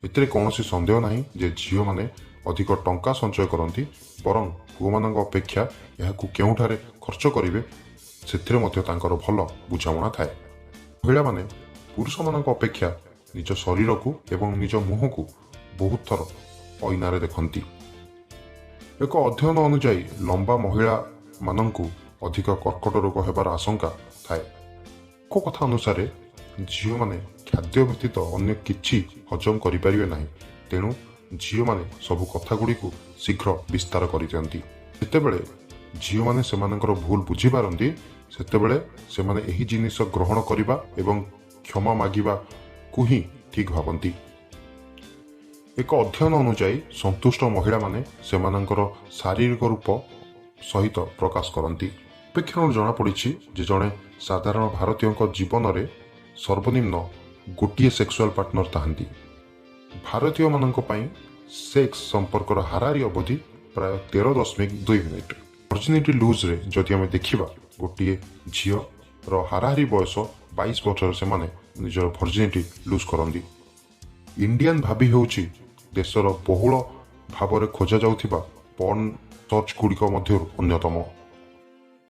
ଏଥିରେ କୌଣସି ସନ୍ଦେହ ନାହିଁ ଯେ ଝିଅମାନେ ଅଧିକ ଟଙ୍କା ସଞ୍ଚୟ କରନ୍ତି, ବରଂ ପୁଅମାନଙ୍କ ଅପେକ୍ଷା ଏହାକୁ କେଉଁଠାରେ ଖର୍ଚ୍ଚ କରିବେ ସେଥିରେ ମଧ୍ୟ ତାଙ୍କର ଭଲ ବୁଝାମଣା ଥାଏ। ମହିଳାମାନେ ପୁରୁଷମାନଙ୍କ ଅପେକ୍ଷା ନିଜ ଶରୀରକୁ ଏବଂ ନିଜ ମୁହଁକୁ ବହୁତ ଥର ଅଇନାରେ ଦେଖନ୍ତି। ଏକ ଅଧ୍ୟୟନ ଅନୁଯାୟୀ ଲମ୍ବା ମହିଳାମାନଙ୍କୁ ଅଧିକ କର୍କଟ ରୋଗ ହେବାର ଆଶଙ୍କା ଥାଏ। ଏକ କଥା ଅନୁସାରେ ଝିଅମାନେ ଖାଦ୍ୟ ବ୍ୟତୀତ ଅନ୍ୟ କିଛି ହଜମ କରିପାରିବେ ନାହିଁ, ତେଣୁ ଝିଅମାନେ ସବୁ କଥାଗୁଡ଼ିକୁ ଶୀଘ୍ର ବିସ୍ତାର କରିଦିଅନ୍ତି। ଯେତେବେଳେ ଝିଅମାନେ ସେମାନଙ୍କର ଭୁଲ ବୁଝିପାରନ୍ତି, ସେତେବେଳେ ସେମାନେ ଏହି ଜିନିଷ ଗ୍ରହଣ କରିବା ଏବଂ କ୍ଷମା ମାଗିବାକୁ ହିଁ ଠିକ୍ ଭାବନ୍ତି। ଏକ ଅଧ୍ୟୟନ ଅନୁଯାୟୀ ସନ୍ତୁଷ୍ଟ ମହିଳାମାନେ ସେମାନଙ୍କର ଶାରୀରିକ ରୂପ ସହିତ ପ୍ରକାଶ କରନ୍ତି। ଅପେକ୍ଷାରୁ ଜଣାପଡ଼ିଛି ଯେ ଜଣେ ସାଧାରଣ ଭାରତୀୟଙ୍କ ଜୀବନରେ ସର୍ବନିମ୍ନ ଗୋଟିଏ ସେକ୍ସୁଆଲ ପାର୍ଟନର ଥାନ୍ତି। ଭାରତୀୟମାନଙ୍କ ପାଇଁ ସେକ୍ସ ସମ୍ପର୍କର ହାରାହାରି ଅବଧି ପ୍ରାୟ 13.2 ମିନିଟ୍। ଭର୍ଜିନିଟି ଲୁଜ୍ରେ ଯଦି ଆମେ ଦେଖିବା, ଗୋଟିଏ ଝିଅର ହାରାହାରି ବୟସ 22 ବର୍ଷରେ ସେମାନେ ନିଜର ଭର୍ଜିନିଟି ଲୁଜ୍ କରନ୍ତି। ଇଣ୍ଡିଆନ ଭାବି ହେଉଛି ଦେଶର ବହୁଳ ଭାବରେ ଖୋଜା ଯାଉଥିବା ପର୍ନ ସର୍ଚ୍ଚ ଗୁଡ଼ିକ ମଧ୍ୟରୁ ଅନ୍ୟତମ।